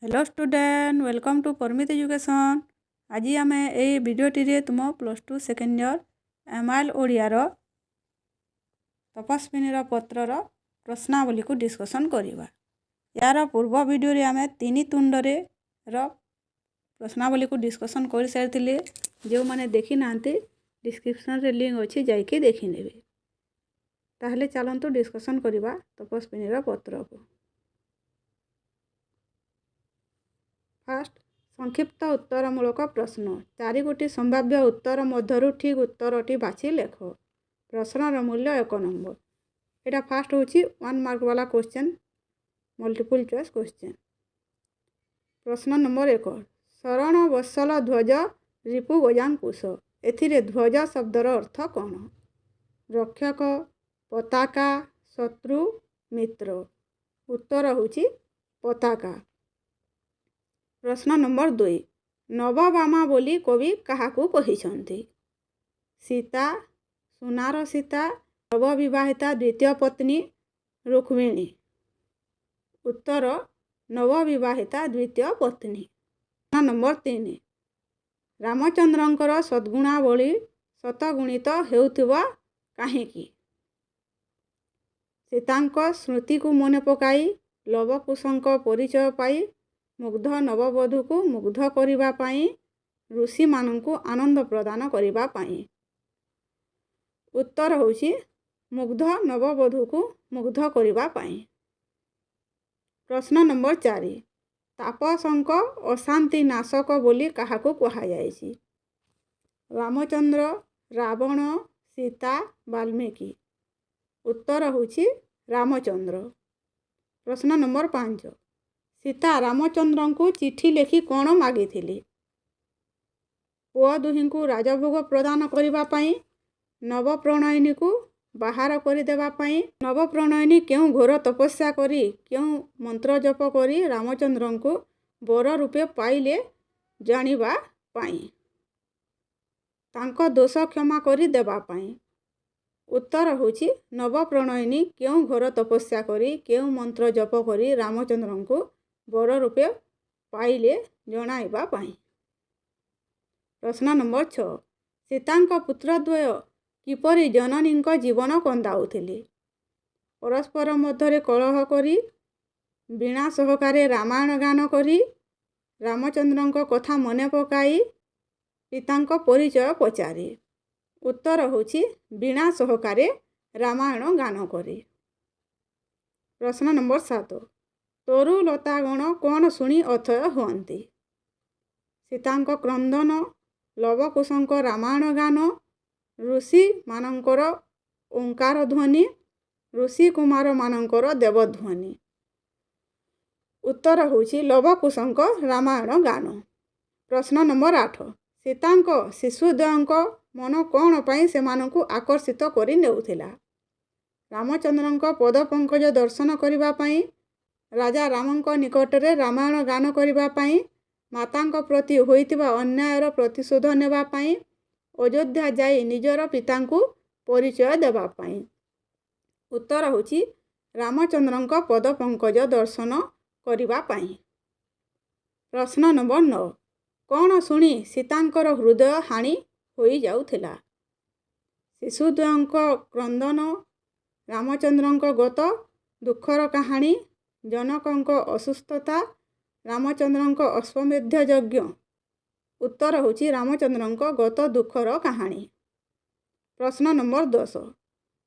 Hello student welcome to Parmit education. आज आम ये भिडटे तुम +2 सेकेंड इयर एमआईएल ओडियार तपस्विनी पत्रर प्रश्नावली को डिस्कसन करवा। यार पूर्व वीडियो आम 3 तुंडरे प्रश्नावली को डिस्कसन कर सारी। जो मैंने देखी ना डिस्क्रिप्शन रे लिंक अच्छी जाकि देखी ने। ताहले चलतु डिस्कसन करवा तपस्विनी पत्र को। फास्ट संक्षिप्त उत्तरमूलक प्रश्न 4 गोटी संभाव्य उत्तर मध्यरु ठीक उत्तरटी बाछि लेख। प्रश्नर मूल्य 1 नंबर। एटा फास्ट होची 1 मार्क वाला क्वेश्चन मल्टीपल चॉइस क्वेश्चन। प्रश्न नंबर 1 शरण वत्सल ध्वज रिपु गजांकुश एथिरे ध्वज शब्दर अर्थ कौन? रक्षक, पताका, शत्रु, मित्र। उत्तर होची पताका। प्रश्न नंबर 2 नवबामा बोली कवि काहाकू कहिछंती? सीता, सुनार सीता, नवविवाहिता द्वितीय पत्नी रुक्मिणी। उत्तर नवविवाहिता द्वितीय पत्नी। प्रश्न नंबर 3 रामचंद्रंकर सद्गुणावली शतगुणित हेउथिबा काहेकि? सीतांक स्मृति को मन पकाई, लवकुशंक परिचय पाई, मुग्ध नववधू को मुग्ध करिबा पाई, ऋषि मानंकु आनंद प्रदान करिबा पाई। उत्तर होची मुग्ध नववधू को मुग्ध करिबा पाई। प्रश्न नंबर 4 तापसंक अशांति नाशक बोली काहाकू कहा जायछि? रामचंद्र, रावण, सीता, वाल्मीकि। उत्तर होची रामचंद्र। प्रश्न नंबर 5 सीता रामचंद्र को चिठी लिखि कौन मागिथिली? पुआ दुही को राजभोग प्रदान करिबा पाई, नवप्रणयिनी को बाहर करदेवा पाई, नवप्रणयिनी क्यों घोर तपस्या करी क्यों मंत्र जप करी रामचंद्र को बर रूपे पाइले जानिबा पाई, तांको दोष क्षमा करी देबा पाई। उत्तर होची नवप्रणयिनी क्यों घोर तपस्या करी क्यों मंत्र जप करी रामचंद्र को बर रूपे पाइले जणाइबा पाई। प्रश्न नंबर 6 सीतांक पुत्रद्वय किपरि जननींक जीवन कंदाउथिले? परस्पर मध्यरे कलह करी, वीणा सहकारे रामायण गान करी, रामचंद्रंक कथा मने पकाई, पितांक परिचय पचारी। उत्तर होची वीणा सहकारे रामायण गान करी। प्रश्न नंबर 7 तरु लतागण कौन शुणी अथय हुअन्ति? सीतांक क्रंदन, लवकुशंक रामायण गान, ऋषि मानंकर ओंकार ध्वनि, ऋषि कुमार मानंकर देवध्वनि। उत्तर होची लवकुशंक रामायण गान। प्रश्न नंबर 8 सीतांक शिशुद्वयंक मन कौन पाई सेमानंकु आकर्षित करि नेउथिला? रामचंद्रंक पद पंकज दर्शन करिबा पाई, राजा रामंक निकटरे रामायण गान करिबा पाई, मातांक प्रति होइतिबा अन्यायर प्रतिशोध नेबा पाई, अयोध्या जाई निजर पितांकु परिचय देबा पाई। उत्तर होची रामचंद्रंक पद पंकज दर्शन करिबा पाई। प्रश्न नंबर 9 कौन शुणी सीतांकर हृदय हानि होई जाउथिला? शिशुद्वयंक क्रंदन, रामचंद्रंक गत दुखर कहानी, जनकंक असुस्थता, रामचंद्रंक अश्वमेध यज्ञ। उत्तर होची रामचंद्रंक गत दुखर कहानी। प्रश्न नंबर 10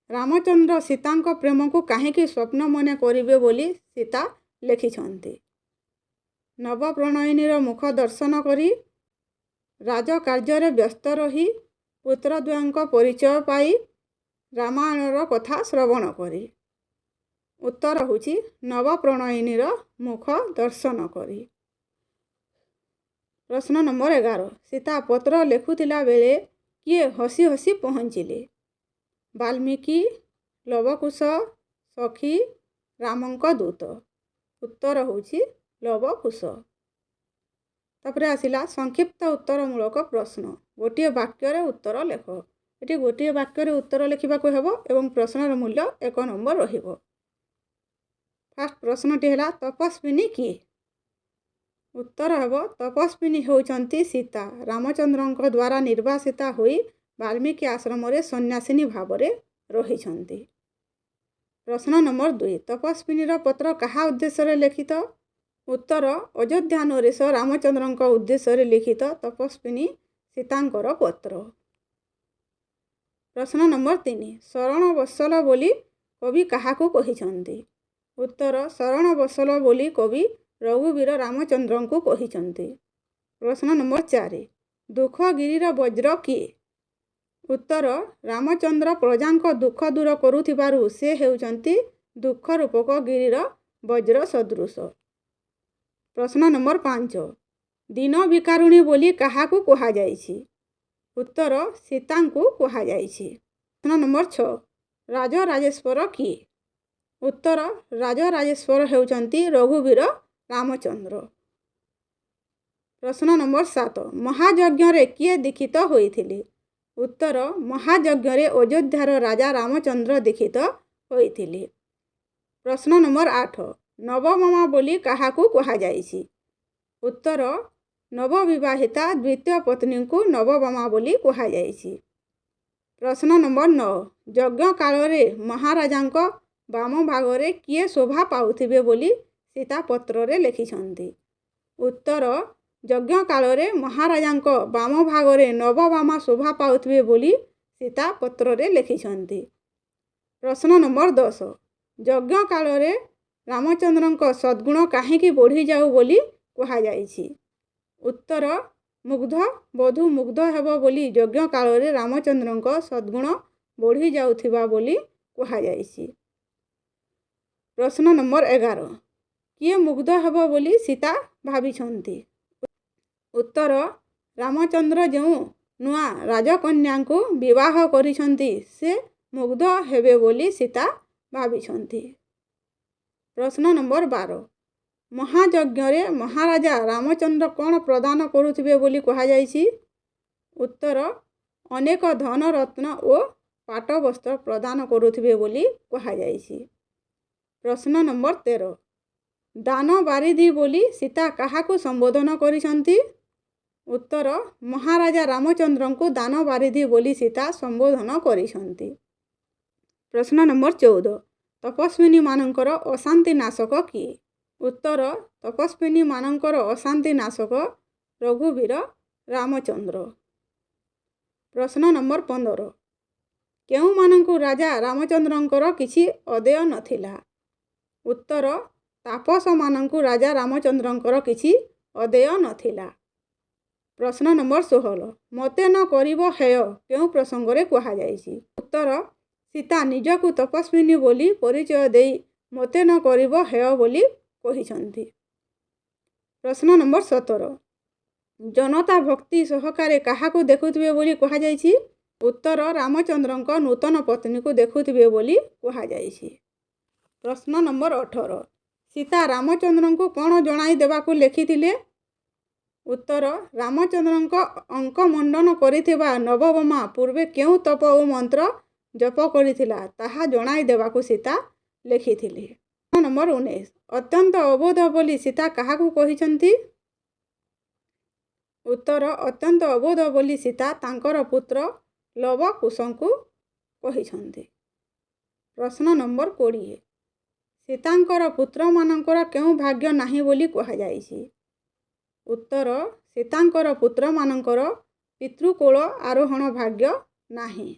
रामचंद्र सीतांक प्रेम को काहेकि स्वप्न मने करिवे बोली सीता लिखिछन्ति? नवप्रणयिनीर मुख दर्शन करी, राज कार्य व्यस्त रही, पुत्रद्वयंक परिचय पाई, रामायणर कथा श्रवण करी। उत्तर होची नवप्रणयिनीर मुख दर्शन करी। प्रश्न नंबर 11 सीता पत्र लेखुथिला बेले किए हसी हसी पहुँचिले? वाल्मीकि, लवकुश, सखी, रामंक दूत। उत्तर होची लवकुश। तापर आसिला संक्षिप्त उत्तरमूलक प्रश्न गोटे वाक्य उत्तर लेख। ये गोटे वाक्य उत्तर लिखा हेबो एवं प्रश्नर मूल्य 1 नंबर रहिबो। फास्ट प्रश्नटी है तपस्विनी किए? उत्तर हेब तपस्विनी होउचंती सीता रामचंद्रंक द्वारा निर्वासिता होई वाल्मीकि आश्रम रे सन्यासिनी भाव रे रहिछंती। प्रश्न नंबर 2 तपस्विनीर पत्र कहा उद्देश्य रे लिखित। उत्तर अयोध्या नरेश रामचंद्रंक उद्देश्य रे लिखित तपस्विनी सीतांकर पत्र। प्रश्न नंबर 3 शरण वत्सल बोली कवि काहाकू कहिछंती। उत्तर शरण वत्सल बोली कवि रघुवीर रामचंद्रंकू कहिछंती। प्रश्न नंबर 4 दुखगिरीर वज्र किए। उत्तर रामचंद्र प्रजांक दुख दूर करुथिबारु से हेउचंती दुख रूपक गिरीर वज्र सदृश। प्रश्न नंबर 5 दिन भिकारुणी बोली काहाकू कहा जाइछि। उत्तर सीतांकू कहा जाइछि। प्रश्न नंबर 6 राजराजेश्वर किए। उत्तर राजराजेश्वर हेउचंती रघुवीर रामचंद्र। प्रश्न नंबर 7 महायज्ञ रे किए दीक्षित होइथिले। उत्तर महायज्ञ रे अयोध्यार राजा रामचंद्र दीक्षित होइथिले। प्रश्न नंबर 8 नवमामा बोली काहाकू कहा जाइछि। उत्तर नवविवाहिता द्वितीय पत्नी को नवमामा बोली कहा जाइछि। प्रश्न नंबर 9 यज्ञ काल रे महाराजांक बाम भागरे किए शोभा पाउथिबे बोली सीता पत्र रे लिखिछंती। उत्तर यज्ञ काल रे महाराजांक बाम भागरे नवमामा शोभा पाउथिबे बोली सीता पत्र रे लिखिछंती। प्रश्न नंबर 10 यज्ञ काल रे रामचंद्रंक सद्गुण काहेकि बढ़ी जाऊ बोली कहा जाइछि। उत्तर मुग्ध बधू मुग्ध हेब बोली यज्ञ काल रे रामचंद्रंक सद्गुण बढ़ी जाउथिबा बोली कहा जाइछि। प्रश्न नंबर 11 किए मुग्ध हेब बोली सीता भाबिछंती। उत्तर रामचंद्र जो नुआ राजकन्या को विवाह करिछंती से मुग्ध हेबे बोली सीता भाबिछंती। प्रश्न नंबर 12 महायज्ञ रे महाराजा रामचंद्र कौन प्रदान करुथिबे बोली कहा जाइछि। उत्तर अनेक धन रत्न और पाट वस्त्र प्रदान करुथिबे बोली कहा जाइछि। प्रश्न नंबर 13 दान बारिधि बोली सीता काहाकू संबोधन करिछंती। उत्तर महाराजा रामचंद्र को दान बारिधि बोली सीता संबोधन करिछंती। प्रश्न नंबर 14 तपस्विनी मानकर अशांति नाशक किए। उत्तर तपस्विनी मानकर अशांति नाशक रघुवीर रामचंद्र। प्रश्न नंबर 15 केउ मानंकु राजा रामचंद्रंकर किछि अदेय नथिला। उत्तर तापस मानंकु राजा रामचंद्रंकर किछि अदेय नथिला। प्रश्न नंबर 16 मते न करिबो हेय केउ प्रसंग रे कहा जाइछि। उत्तर सीता निजकु तपस्विनी बोली परिचय देई मते न करिबो हेय बोली कहिछंती। प्रश्न नंबर 17 जनता भक्ति सहकारे काहाकू देखुथिबे बोली कहा जाइछि। उत्तर रामचंद्रंक नूतन पत्नी को देखुथिबे बोली कहा जाइछि। प्रश्न नंबर 18 सीता रामचंद्रंक कौन जणाई देबाकू लेखिथिले। उत्तर रामचंद्रंक अंक मंडन करिथिबा नवमामा पूर्वे केउ तप ओ मंत्र जप करिथिला ताहा जणाई देबाकू सीता लेखिथिले। प्रश्न नंबर 19 अत्यंत अबोध बोली सीता काहाकू कहिछंती। उत्तर अत्यंत अबोध बोली सीता तांकर पुत्र लव कुशंकू कहिछंती। प्रश्न नंबर 20 सीतांकर पुत्र मानकर केउ भाग्य नाही बोली कहा जाइछि। उत्तर सीतांकर पुत्र मानकर पितृकोल आरोहण भाग्य नाही।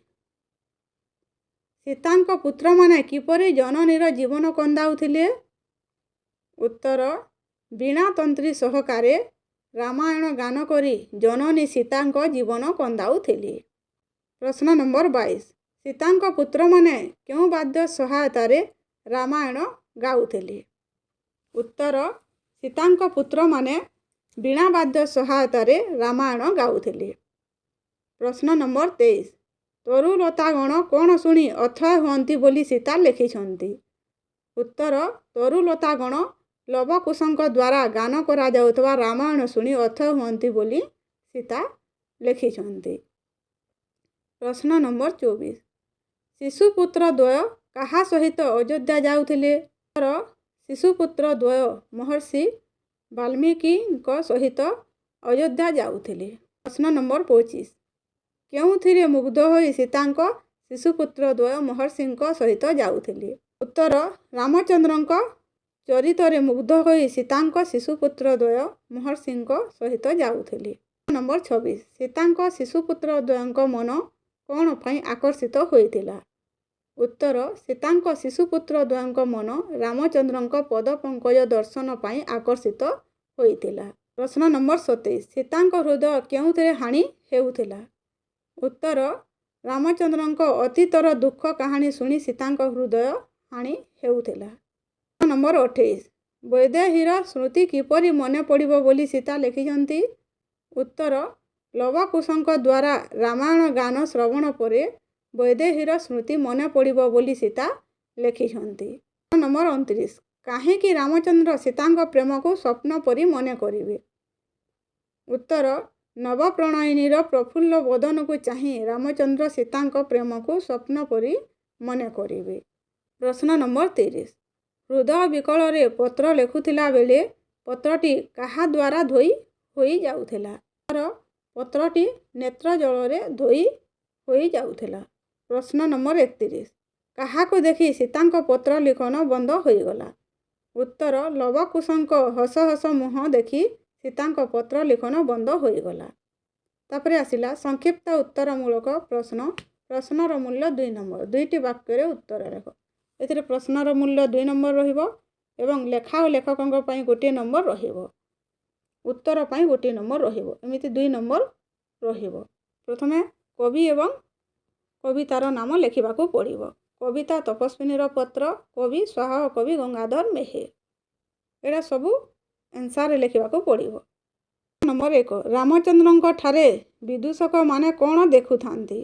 सीतांक पुत्र माने किपरि जननीर जीवन कंदाउथिले। उत्तर बीणा तंत्री सहकारे रामायण गान करी जननी सीतांक जीवन कंदाउथिले। प्रश्न नंबर 22 सीतांक पुत्र माने केउ वाद्य सहायता रे रामायण गाउथिले। उत्तर सीतांक पुत्र माने बीणा वाद्य सहायता रे रामायण गाउथिले। प्रश्न नंबर 23 तरुलतागण कौन शुणी अथय हुअंती बोली सीता लिखिछंती। उत्तर तरुलतागण लवकुशंक द्वारा गान करा जाउतबा रामायण शुणी अथय हुअंती बोली सीता लिखिछंती। प्रश्न नंबर 24 शिशुपुत्र द्वय काहा सहित अयोध्या जाउथिले। शिशुपुत्र द्वय महर्षि ବାଲ୍ମୀକିଙ୍କ ସହିତ ଅଯୋଧ୍ୟା ଯାଉଥିଲେ। ପ୍ରଶ୍ନ ନମ୍ବର 25 କେଉଁଥିରେ ମୁଗ୍ଧ ହୋଇ ସୀତାଙ୍କ ଶିଶୁପୁତ୍ର ଦ୍ୱୟ ମହର୍ଷିଙ୍କ ସହିତ ଯାଉଥିଲେ? ଉତ୍ତର ରାମଚନ୍ଦ୍ରଙ୍କ ଚରିତରେ ମୁଗ୍ଧ ହୋଇ ସୀତାଙ୍କ ଶିଶୁପୁତ୍ର ଦ୍ୱୟ ମହର୍ଷିଙ୍କ ସହିତ ଯାଉଥିଲେ। ନମ୍ବର 26 ସୀତାଙ୍କ ଶିଶୁପୁତ୍ର ଦ୍ୱୟଙ୍କ ମନ କ'ଣ ପାଇଁ ଆକର୍ଷିତ ହୋଇଥିଲା? ଉତ୍ତର ସୀତାଙ୍କ ଶିଶୁପୁତ୍ର ଦ୍ୱୟଙ୍କ ମନ ରାମଚନ୍ଦ୍ରଙ୍କ ପଦ ପଙ୍କଜ ଦର୍ଶନ ପାଇଁ ଆକର୍ଷିତ ହୋଇଥିଲା। ପ୍ରଶ୍ନ ନମ୍ବର 27 ସୀତାଙ୍କ ହୃଦୟ କେଉଁଥିରେ ହାଣି ହେଉଥିଲା? ଉତ୍ତର ରାମଚନ୍ଦ୍ରଙ୍କ ଅତୀତର ଦୁଃଖ କାହାଣୀ ଶୁଣି ସୀତାଙ୍କ ହୃଦୟ ହାଣି ହେଉଥିଲା। ନମ୍ବର 28 ବୈଦେହୀର ସ୍ମୃତି କିପରି ମନେ ପଡ଼ିବ ବୋଲି ସୀତା ଲେଖିଛନ୍ତି? ଉତ୍ତର ଲବକୁଶଙ୍କ ଦ୍ୱାରା ରାମାୟଣ ଗାନ ଶ୍ରବଣ ପରେ ବୈଦେହୀର ସ୍ମୃତି ମନେ ପଡ଼ିବ ବୋଲି ସୀତା ଲେଖିଛନ୍ତି। ନମ୍ବର 29 କାହିଁକି ରାମଚନ୍ଦ୍ର ସୀତାଙ୍କ ପ୍ରେମକୁ ସ୍ୱପ୍ନ ପରି ମନେ କରିବେ? ଉତ୍ତର ନବପ୍ରଣୟିନୀର ପ୍ରଫୁଲ୍ଲ ବଦନକୁ ଚାହିଁ ରାମଚନ୍ଦ୍ର ସୀତାଙ୍କ ପ୍ରେମକୁ ସ୍ୱପ୍ନ ପରି ମନେ କରିବେ। ପ୍ରଶ୍ନ ନମ୍ବର 30 ହୃଦୟ ବିକଳରେ ପତ୍ର ଲେଖୁଥିଲା ବେଳେ ପତ୍ରଟି କାହା ଦ୍ୱାରା ଧୋଇ ହୋଇଯାଉଥିଲା? ପତ୍ରଟି ନେତ୍ର ଜଳରେ ଧୋଇ ହୋଇଯାଉଥିଲା। ପ୍ରଶ୍ନ ନମ୍ବର 31 କାହାକୁ ଦେଖି ସୀତାଙ୍କ ପତ୍ର ଲିଖନ ବନ୍ଦ ହୋଇଗଲା? ଉତ୍ତର ଲବକୁଶଙ୍କ ହସ ହସ ମୁହଁ ଦେଖି ସୀତାଙ୍କ ପତ୍ର ଲିଖନ ବନ୍ଦ ହୋଇଗଲା। ତାପରେ ଆସିଲା ସଂକ୍ଷିପ୍ତ ଉତ୍ତରମୂଳକ ପ୍ରଶ୍ନ। ପ୍ରଶ୍ନର ମୂଲ୍ୟ 2 ନମ୍ବର। 2ଟି ବାକ୍ୟରେ ଉତ୍ତର ଲେଖ। ଏଥିରେ ପ୍ରଶ୍ନର ମୂଲ୍ୟ 2 ନମ୍ବର ରହିବ ଏବଂ ଲେଖା ଓ ଲେଖକଙ୍କ ପାଇଁ 1 ନମ୍ବର ରହିବ। ଉତ୍ତର ପାଇଁ 1 ନମ୍ବର ରହିବ। ଏମିତି 2 ନମ୍ବର ରହିବ। ପ୍ରଥମେ କବି ଏବଂ କବିତାର ନାମ ଲେଖିବାକୁ ପଡ଼ିବ। କବିତା ତପସ୍ୱିନୀର ପତ୍ର, କବି ସ୍ୱାହା ଓ କବି ଗଙ୍ଗାଧର ମେହେର। ଏଇଟା ସବୁ ଆନ୍ସର୍ରେ ଲେଖିବାକୁ ପଡ଼ିବ। ନମ୍ବର 1 ରାମଚନ୍ଦ୍ରଙ୍କ ଠାରେ ବିଦୂଷକମାନେ କ'ଣ ଦେଖୁଥାନ୍ତି?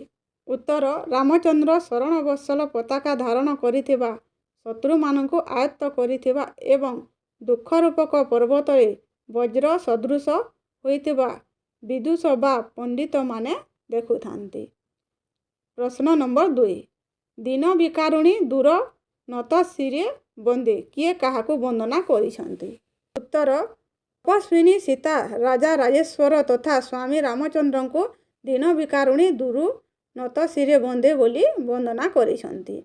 ଉତ୍ତର ରାମଚନ୍ଦ୍ର ଶରଣବତ୍ସଳ ପତାକା ଧାରଣ କରିଥିବା, ଶତ୍ରୁମାନଙ୍କୁ ଆୟତ୍ତ କରିଥିବା ଏବଂ ଦୁଃଖରୂପକ ପର୍ବତରେ ବଜ୍ର ସଦୃଶ ହୋଇଥିବା ବିଦୂଷ ବା ପଣ୍ଡିତମାନେ ଦେଖୁଥାନ୍ତି। ପ୍ରଶ୍ନ ନମ୍ବର 2 ଦୀନ ବିକାରୁଣୀ ଦୂର ନତ ଶିରେ ବନ୍ଦେ କିଏ କାହାକୁ ବନ୍ଦନା କରିଛନ୍ତି? ଉତ୍ତର ତପସ୍ୱିନୀ ସୀତା ରାଜା ରାଜେଶ୍ୱର ତଥା ସ୍ୱାମୀ ରାମଚନ୍ଦ୍ରଙ୍କୁ ଦୀନ ବିକାରୁଣୀ ଦୂର ନତ ଶିରେ ବନ୍ଦେ ବୋଲି ବନ୍ଦନା କରିଛନ୍ତି।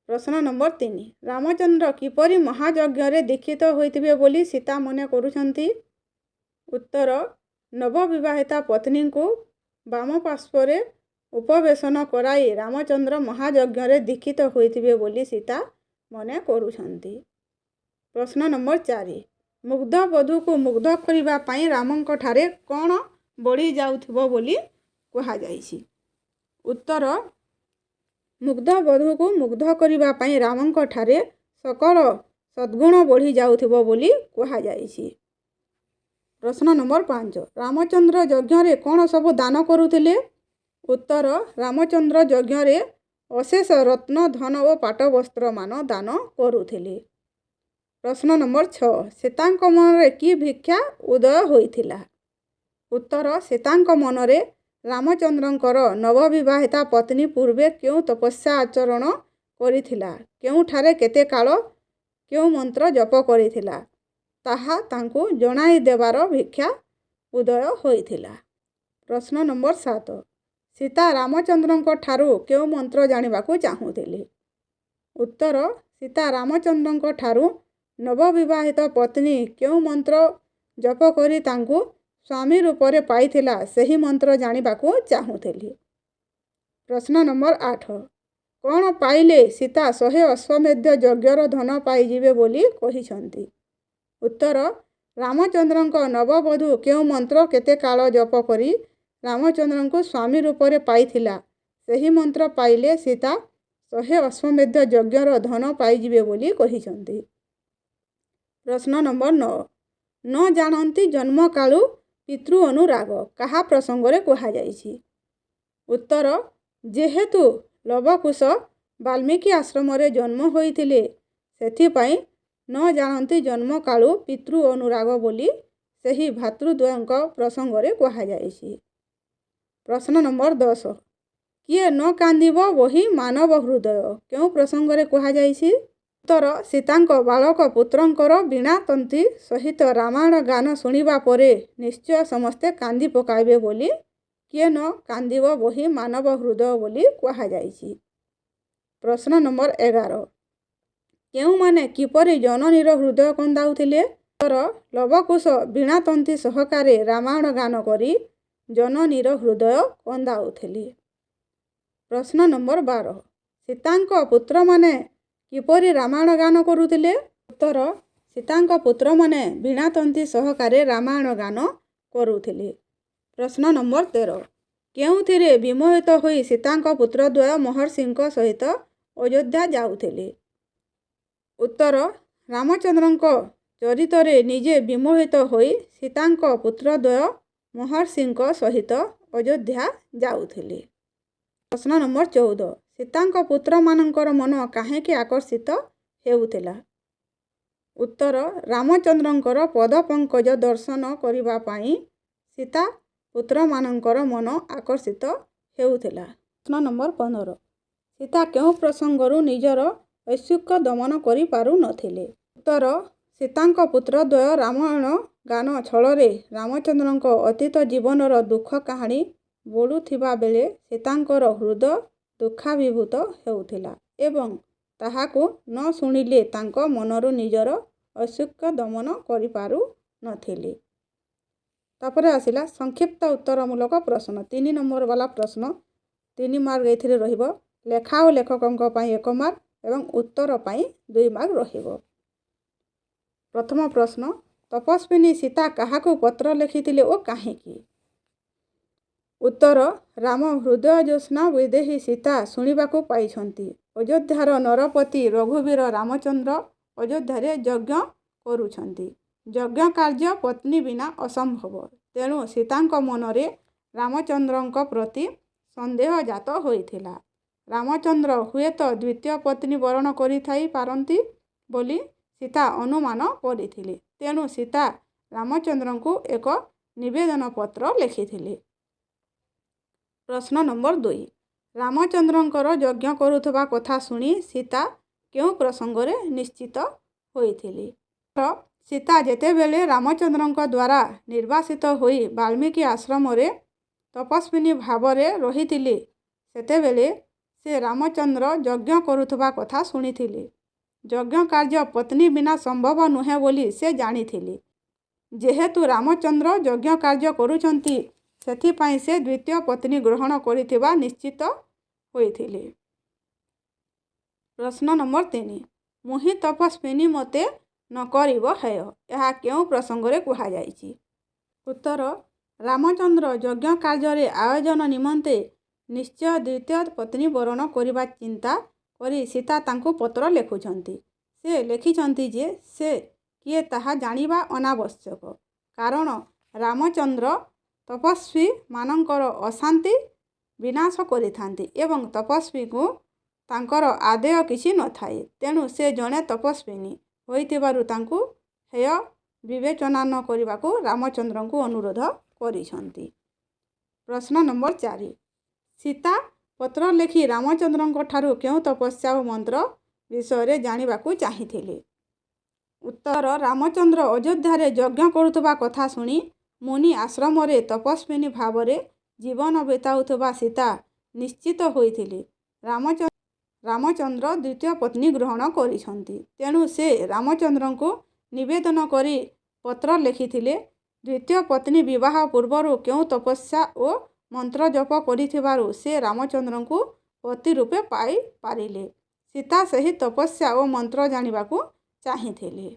ପ୍ରଶ୍ନ ନମ୍ବର 3 ରାମଚନ୍ଦ୍ର କିପରି ମହାଯଜ୍ଞରେ ଦୀକ୍ଷିତ ହୋଇଥିବେ ବୋଲି ସୀତା ମନେ କରୁଛନ୍ତି? ଉତ୍ତର ନବବିବାହିତା ପତ୍ନୀଙ୍କୁ ବାମ ପାର୍ଶ୍ୱରେ ଉପବେଶନ କରାଇ ରାମଚନ୍ଦ୍ର ମହାଯଜ୍ଞରେ ଦୀକ୍ଷିତ ହୋଇଥିବେ ବୋଲି ସୀତା ମନେ କରୁଛନ୍ତି। ପ୍ରଶ୍ନ ନମ୍ବର 4 ମୁଗ୍ଧ ବଧୂକୁ ମୁଗ୍ଧ କରିବା ପାଇଁ ରାମଙ୍କ ଠାରେ କ'ଣ ବଢ଼ି ଯାଉଥିବ ବୋଲି କୁହାଯାଇଛି? ଉତ୍ତର ମୁଗ୍ଧ ବଧୂକୁ ମୁଗ୍ଧ କରିବା ପାଇଁ ରାମଙ୍କ ଠାରେ ସକଳ ସଦ୍ଗୁଣ ବଢ଼ି ଯାଉଥିବ ବୋଲି କୁହାଯାଇଛି। ପ୍ରଶ୍ନ ନମ୍ବର 5 ରାମଚନ୍ଦ୍ର ଯଜ୍ଞରେ କ'ଣ ସବୁ ଦାନ କରୁଥିଲେ? ଉତ୍ତର ରାମଚନ୍ଦ୍ର ଯଜ୍ଞରେ ଅଶେଷ ରତ୍ନ ଧନ ଓ ପାଟ ବସ୍ତ୍ରମାନ ଦାନ କରୁଥିଲେ। ପ୍ରଶ୍ନ ନମ୍ବର 6 ସୀତାଙ୍କ ମନରେ କି ଭିକ୍ଷା ଉଦୟ ହୋଇଥିଲା? ଉତ୍ତର ସୀତାଙ୍କ ମନରେ ରାମଚନ୍ଦ୍ରଙ୍କର ନବବିବାହିତା ପତ୍ନୀ ପୂର୍ବେ କେଉଁ ତପସ୍ୟା ଆଚରଣ କରିଥିଲା, କେଉଁଠାରେ କେତେ କାଳ କେଉଁ ମନ୍ତ୍ର ଜପ କରିଥିଲା, ତାହା ତାଙ୍କୁ ଜଣାଇ ଦେବାର ଭିକ୍ଷା ଉଦୟ ହୋଇଥିଲା। ପ୍ରଶ୍ନ ନମ୍ବର 7 ସୀତା ରାମଚନ୍ଦ୍ରଙ୍କ ଠାରୁ କେଉଁ ମନ୍ତ୍ର ଜାଣିବାକୁ ଚାହୁଁଥିଲେ? ଉତ୍ତର ସୀତା ରାମଚନ୍ଦ୍ରଙ୍କ ଠାରୁ ନବବିବାହିତ ପତ୍ନୀ କେଉଁ ମନ୍ତ୍ର ଜପ କରି ତାଙ୍କୁ ସ୍ୱାମୀ ରୂପରେ ପାଇଥିଲା ସେହି ମନ୍ତ୍ର ଜାଣିବାକୁ ଚାହୁଁଥିଲେ। ପ୍ରଶ୍ନ ନମ୍ବର 8 କ'ଣ ପାଇଲେ ସୀତା 100 ଅଶ୍ୱମେଧ ଯଜ୍ଞର ଧନ ପାଇଯିବେ ବୋଲି କହିଛନ୍ତି? ଉତ୍ତର ରାମଚନ୍ଦ୍ରଙ୍କ ନବବଧୂ କେଉଁ ମନ୍ତ୍ର କେତେ କାଳ ଜପ କରି ରାମଚନ୍ଦ୍ରଙ୍କୁ ସ୍ୱାମୀ ରୂପରେ ପାଇଥିଲା ସେହି ମନ୍ତ୍ର ପାଇଲେ ସୀତା 100 ଅଶ୍ୱମେଧ ଯଜ୍ଞର ଧନ ପାଇଯିବେ ବୋଲି କହିଛନ୍ତି। ପ୍ରଶ୍ନ ନମ୍ବର 9 ନ ଜାଣନ୍ତି ଜନ୍ମ କାଳୁ ପିତୃ ଅନୁରାଗ କାହା ପ୍ରସଙ୍ଗରେ କୁହାଯାଇଛି? ଉତ୍ତର ଯେହେତୁ ଲବକୁଶ ବାଲ୍ମୀକି ଆଶ୍ରମରେ ଜନ୍ମ ହୋଇଥିଲେ ସେଥିପାଇଁ ନ ଜାଣନ୍ତି ଜନ୍ମ କାଳୁ ପିତୃ ଅନୁରାଗ ବୋଲି ସେହି ଭାତୃଦ୍ୱୟଙ୍କ ପ୍ରସଙ୍ଗରେ କୁହାଯାଇଛି। ପ୍ରଶ୍ନ ନମ୍ବର 10 କିଏ ନ କାନ୍ଦିବ ବହି ମାନବ ହୃଦୟ କେଉଁ ପ୍ରସଙ୍ଗରେ କୁହାଯାଇଛି? उत्तर सीताଙ୍କ ବାଳକ ପୁତ୍ରଙ୍କର ବୀଣା ତନ୍ତୀ ସହିତ ରାମାୟଣ ଗାନ ଶୁଣିବା ପରେ ନିଶ୍ଚୟ ସମସ୍ତେ କାନ୍ଦି ପକାଇବେ ବୋଲି କିଏ ନ କାନ୍ଦିବ ବହି ମାନବ ହୃଦୟ ବୋଲି କୁହାଯାଇଛି। ପ୍ରଶ୍ନ ନମ୍ବର 11 କେଉଁମାନେ କିପରି ଜନନୀର ହୃଦୟ କନ୍ଦାଉଥିଲେ? ଉତ୍ତର ଲବକୁଶ ବୀଣା ତନ୍ତୀ ସହକାରେ ରାମାୟଣ ଗାନ କରି ଜନନୀର ହୃଦୟ କନ୍ଦାଉଥିଲେ। ପ୍ରଶ୍ନ ନମ୍ବର 12 ସୀତାଙ୍କ ପୁତ୍ରମାନେ କିପରି ରାମାୟଣ ଗାନ କରୁଥିଲେ? ଉତ୍ତର ସୀତାଙ୍କ ପୁତ୍ରମାନେ ବୀଣା ତନ୍ତୀ ସହକାରେ ରାମାୟଣ ଗାନ କରୁଥିଲେ। ପ୍ରଶ୍ନ ନମ୍ବର 13 କେଉଁଥିରେ ବିମୋହିତ ହୋଇ ସୀତାଙ୍କ ପୁତ୍ରଦ୍ୱୟ ମହର୍ଷିଙ୍କ ସହିତ ଅଯୋଧ୍ୟା ଯାଉଥିଲେ? ଉତ୍ତର ରାମଚନ୍ଦ୍ରଙ୍କ ଚରିତରେ ନିଜେ ବିମୋହିତ ହୋଇ ସୀତାଙ୍କ ପୁତ୍ରଦ୍ୱୟ ମହର୍ଷିଙ୍କ ସହିତ ଅଯୋଧ୍ୟା ଯାଉଥିଲେ। ପ୍ରଶ୍ନ ନମ୍ବର 14 ସୀତାଙ୍କ ପୁତ୍ରମାନଙ୍କର ମନ କାହିଁକି ଆକର୍ଷିତ ହେଉଥିଲା? ଉତ୍ତର ରାମଚନ୍ଦ୍ରଙ୍କର ପଦପଙ୍କଜ ଦର୍ଶନ କରିବା ପାଇଁ ସୀତା ପୁତ୍ରମାନଙ୍କର ମନ ଆକର୍ଷିତ ହେଉଥିଲା। ପ୍ରଶ୍ନ ନମ୍ବର 15 ସୀତା କେଉଁ ପ୍ରସଙ୍ଗରୁ ନିଜର ଐଶ୍ୱର୍ଯ୍ୟ ଦମନ କରିପାରୁନଥିଲେ? ଉତ୍ତର ସୀତାଙ୍କ ପୁତ୍ରଦ୍ୱୟ ରାମାୟଣ ଗାନ ଛଳରେ ରାମଚନ୍ଦ୍ରଙ୍କ ଅତୀତ ଜୀବନର ଦୁଃଖ କାହାଣୀ ବୋଲୁଥିବା ବେଳେ ସୀତାଙ୍କର ହୃଦୟ ଦୁଃଖାଭିଭୂତ ହେଉଥିଲା ଏବଂ ତାହାକୁ ନ ଶୁଣିଲେ ତାଙ୍କ ମନରୁ ନିଜର ଐଶ୍ୱର୍ଯ୍ୟ ଦମନ କରିପାରୁନଥିଲେ। ତାପରେ ଆସିଲା ସଂକ୍ଷିପ୍ତ ଉତ୍ତରମୂଳକ ପ୍ରଶ୍ନ 3 ନମ୍ବର ବାଲା ପ୍ରଶ୍ନ 3 ମାର୍କ ଏଥିରେ ରହିବ। ଲେଖା ଓ ଲେଖକଙ୍କ ପାଇଁ 1 ମାର୍କ ଏବଂ ଉତ୍ତର ପାଇଁ 2 ମାର୍କ ରହିବ। ପ୍ରଥମ ପ୍ରଶ୍ନ ତପସ୍ୱିନୀ ସୀତା କାହାକୁ ପତ୍ର ଲେଖିଥିଲେ ଓ କାହିଁକି? ଉତ୍ତର ରାମ ହୃଦୟ ଜ୍ୟୋତ୍ସ୍ନା ବୈଦେହୀ ସୀତା ଶୁଣିବାକୁ ପାଇଛନ୍ତି। ଅଯୋଧ୍ୟାର ନରପତି ରଘୁବୀର ରାମଚନ୍ଦ୍ର ଅଯୋଧ୍ୟାରେ ଯଜ୍ଞ କରୁଛନ୍ତି। ଯଜ୍ଞ କାର୍ଯ୍ୟ ପତ୍ନୀ ବିନା ଅସମ୍ଭବ। ତେଣୁ ସୀତାଙ୍କ ମନରେ ରାମଚନ୍ଦ୍ରଙ୍କ ପ୍ରତି ସନ୍ଦେହ ଜାତ ହୋଇଥିଲା। ରାମଚନ୍ଦ୍ର ହୁଏତ ଦ୍ୱିତୀୟ ପତ୍ନୀ ବରଣ କରିଥାଇ ପାରନ୍ତି ବୋଲି ସୀତା ଅନୁମାନ କରିଥିଲେ। ତେଣୁ ସୀତା ରାମଚନ୍ଦ୍ରଙ୍କୁ ଏକ ନିବେଦନ ପତ୍ର ଲେଖିଥିଲେ। ପ୍ରଶ୍ନ ନମ୍ବର 2 ରାମଚନ୍ଦ୍ରଙ୍କର ଯଜ୍ଞ କରୁଥିବା କଥା ଶୁଣି ସୀତା କେଉଁ ପ୍ରସଙ୍ଗରେ ନିଶ୍ଚିତ ହୋଇଥିଲେ? ସୀତା ଯେତେବେଳେ ରାମଚନ୍ଦ୍ରଙ୍କ ଦ୍ୱାରା ନିର୍ବାସିତ ହୋଇ ବାଲ୍ମୀକି ଆଶ୍ରମରେ ତପସ୍ୱିନୀ ଭାବରେ ରହିଥିଲେ ସେତେବେଳେ ସେ ରାମଚନ୍ଦ୍ର ଯଜ୍ଞ କରୁଥିବା କଥା ଶୁଣିଥିଲେ। ଯଜ୍ଞ କାର୍ଯ୍ୟ ପତ୍ନୀ ବିନା ସମ୍ଭବ ନୁହେଁ ବୋଲି ସେ ଜାଣିଥିଲେ। ଯେହେତୁ ରାମଚନ୍ଦ୍ର ଯଜ୍ଞ କାର୍ଯ୍ୟ କରୁଛନ୍ତି ସେଥିପାଇଁ ସେ ଦ୍ୱିତୀୟ ପତ୍ନୀ ଗ୍ରହଣ କରିଥିବା ନିଶ୍ଚିତ ହୋଇଥିଲେ। ପ୍ରଶ୍ନ ନମ୍ବର 3 ମୁହିଁ ତପସ୍ୱିନୀ ମୋତେ ନ କରିବ ହେୟ ଏହା କେଉଁ ପ୍ରସଙ୍ଗରେ କୁହାଯାଇଛି? ଉତ୍ତର ରାମଚନ୍ଦ୍ର ଯଜ୍ଞ କାର୍ଯ୍ୟରେ ଆୟୋଜନ ନିମନ୍ତେ ନିଶ୍ଚୟ ଦ୍ୱିତୀୟ ପତ୍ନୀ ବରଣ କରିବା ଚିନ୍ତା କରି ସୀତା ତାଙ୍କୁ ପତ୍ର ଲେଖୁଛନ୍ତି। ସେ ଲେଖିଛନ୍ତି ଯେ ସେ କିଏ ତାହା ଜାଣିବା ଅନାବଶ୍ୟକ। କାରଣ ରାମଚନ୍ଦ୍ର ତପସ୍ୱୀମାନଙ୍କର ଅଶାନ୍ତି ବିନାଶ କରିଥାନ୍ତି ଏବଂ ତପସ୍ୱୀକୁ ତାଙ୍କର ଆଦେୟ କିଛି ନଥାଏ। ତେଣୁ ସେ ଜଣେ ତପସ୍ୱିନୀ ହୋଇଥିବାରୁ ତାଙ୍କୁ ହେୟ ବିବେଚନା ନ କରିବାକୁ ରାମଚନ୍ଦ୍ରଙ୍କୁ ଅନୁରୋଧ କରିଛନ୍ତି। ପ୍ରଶ୍ନ ନମ୍ବର 4 ସୀତା ପତ୍ର ଲେଖି ରାମଚନ୍ଦ୍ରଙ୍କ ଠାରୁ କେଉଁ ତପସ୍ୟା ଓ ମନ୍ତ୍ର ବିଷୟରେ ଜାଣିବାକୁ ଚାହିଁଥିଲେ? ଉତ୍ତର ରାମଚନ୍ଦ୍ର ଅଯୋଧ୍ୟାରେ ଯଜ୍ଞ କରୁଥିବା କଥା ଶୁଣି ମୁନି ଆଶ୍ରମରେ ତପସ୍ୱିନୀ ଭାବରେ ଜୀବନ ବିତାଉଥିବା ସୀତା ନିଶ୍ଚିତ ହୋଇଥିଲେ ରାମଚନ୍ଦ୍ର ଦ୍ୱିତୀୟ ପତ୍ନୀ ଗ୍ରହଣ କରିଛନ୍ତି। ତେଣୁ ସେ ରାମଚନ୍ଦ୍ରଙ୍କୁ ନିବେଦନ କରି ପତ୍ର ଲେଖିଥିଲେ। ଦ୍ୱିତୀୟ ପତ୍ନୀ ବିବାହ ପୂର୍ବରୁ କେଉଁ ତପସ୍ୟା ଓ ମନ୍ତ୍ର ଜପ କରିଥିବାରୁ ସେ ରାମଚନ୍ଦ୍ରଙ୍କୁ ପତି ରୂପେ ପାଇପାରିଲେ। ସୀତା ସେହି ତପସ୍ୟା ଓ ମନ୍ତ୍ର ଜାଣିବାକୁ ଚାହିଁଥିଲେ।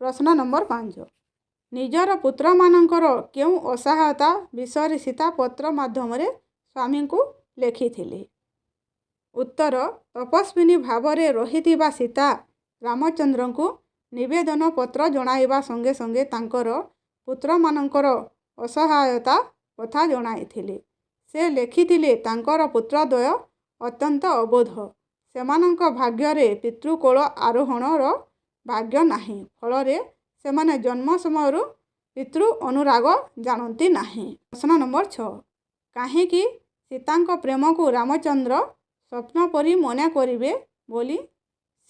ପ୍ରଶ୍ନ ନମ୍ବର 5 ନିଜର ପୁତ୍ରମାନଙ୍କର କେଉଁ ଅସହାୟତା ବିଷୟରେ ସୀତା ପତ୍ର ମାଧ୍ୟମରେ ସ୍ୱାମୀଙ୍କୁ ଲେଖିଥିଲେ? ଉତ୍ତର ତପସ୍ୱିନୀ ଭାବରେ ରହିଥିବା ସୀତା ରାମଚନ୍ଦ୍ରଙ୍କୁ ନିବେଦନ ପତ୍ର ଜଣାଇବା ସଙ୍ଗେ ସଙ୍ଗେ ତାଙ୍କର ପୁତ୍ରମାନଙ୍କର ଅସହାୟତା କଥା ଜଣାଇଥିଲେ। ସେ ଲେଖିଥିଲେ ତାଙ୍କର ପୁତ୍ରଦ୍ୱୟ ଅତ୍ୟନ୍ତ ଅବୋଧ। ସେମାନଙ୍କ ଭାଗ୍ୟରେ ପିତୃକୋଳ ଆରୋହଣର ଭାଗ୍ୟ ନାହିଁ। ଫଳରେ ସେମାନେ ଜନ୍ମ ସମୟରୁ ପିତୃ ଅନୁରାଗ ଜାଣନ୍ତି ନାହିଁ। ପ୍ରଶ୍ନ ନମ୍ବର 6 କାହିଁକି ସୀତାଙ୍କ ପ୍ରେମକୁ ରାମଚନ୍ଦ୍ର ସ୍ୱପ୍ନ ପରି ମନେ କରିବେ ବୋଲି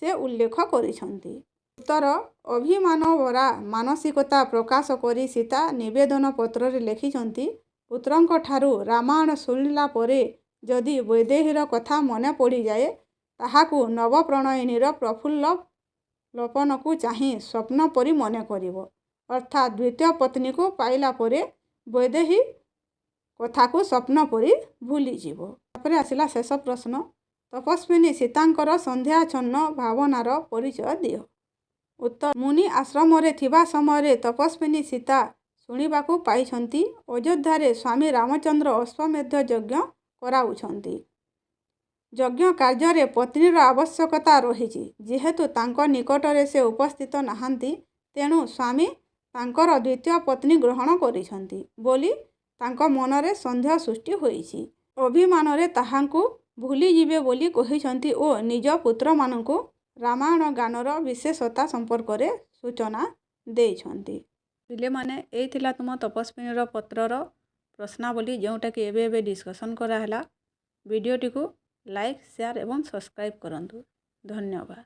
ସେ ଉଲ୍ଲେଖ କରିଛନ୍ତି। ଉତ୍ତର ଅଭିମାନଭରା ମାନସିକତା ପ୍ରକାଶ କରି ସୀତା ନିବେଦନ ପତ୍ରରେ ଲେଖିଛନ୍ତି, ପୁତ୍ରଙ୍କ ଠାରୁ ରାମାୟଣ ଶୁଣିଲା ପରେ ଯଦି ବୈଦେହୀର କଥା ମନେ ପଡ଼ିଯାଏ, ତାହାକୁ ନବପ୍ରଣୟିନୀର ପ୍ରଫୁଲ୍ଲ ଲୋପନକୁ ଚାହିଁ ସ୍ୱପ୍ନ ପରି ମନେ କରିବ। ଅର୍ଥାତ୍ ଦ୍ୱିତୀୟ ପତ୍ନୀକୁ ପାଇଲା ପରେ ବୈଦେହୀ କଥାକୁ ସ୍ୱପ୍ନ ପରି ଭୁଲିଯିବ। ତାପରେ ଆସିଲା ଶେଷ ପ୍ରଶ୍ନ, ତପସ୍ୱିନୀ ସୀତାଙ୍କର ସନ୍ଧ୍ୟାଚ୍ଛନ୍ନ ଭାବନାର ପରିଚୟ ଦିଅ। ଉତ୍ତର, ମୁନି ଆଶ୍ରମରେ ଥିବା ସମୟରେ ତପସ୍ୱିନୀ ସୀତା ଶୁଣିବାକୁ ପାଇଛନ୍ତି, ଅଯୋଧ୍ୟାରେ ସ୍ୱାମୀ ରାମଚନ୍ଦ୍ର ଅଶ୍ୱମେଧ ଯଜ୍ଞ କରାଉଛନ୍ତି। ଯଜ୍ଞ କାର୍ଯ୍ୟରେ ପତ୍ନୀର ଆବଶ୍ୟକତା ରହିଛି। ଯେହେତୁ ତାଙ୍କ ନିକଟରେ ସେ ଉପସ୍ଥିତ ନାହାନ୍ତି, ତେଣୁ ସ୍ୱାମୀ ତାଙ୍କର ଦ୍ୱିତୀୟ ପତ୍ନୀ ଗ୍ରହଣ କରିଛନ୍ତି ବୋଲି ତାଙ୍କ ମନରେ ସନ୍ଦେହ ସୃଷ୍ଟି ହୋଇଛି। ଅଭିମାନରେ ତାହାଙ୍କୁ ଭୁଲିଯିବେ ବୋଲି କହିଛନ୍ତି ଓ ନିଜ ପୁତ୍ରମାନଙ୍କୁ ରାମାୟଣ ଗାନର ବିଶେଷତା ସମ୍ପର୍କରେ ସୂଚନା ଦେଇଛନ୍ତି। ପିଲେମାନେ, ଏଇ ଥିଲା ତୁମ ତପସ୍ୱିନୀର ପତ୍ରର ପ୍ରଶ୍ନାବଳୀ, ଯେଉଁଟାକି ଏବେ ଡିସ୍କସନ୍ କରାହେଲା। ଭିଡ଼ିଓଟିକୁ ଲାଇକ୍, ସେୟାର ଏବଂ ସବସ୍କ୍ରାଇବ୍ କରନ୍ତୁ। ଧନ୍ୟବାଦ।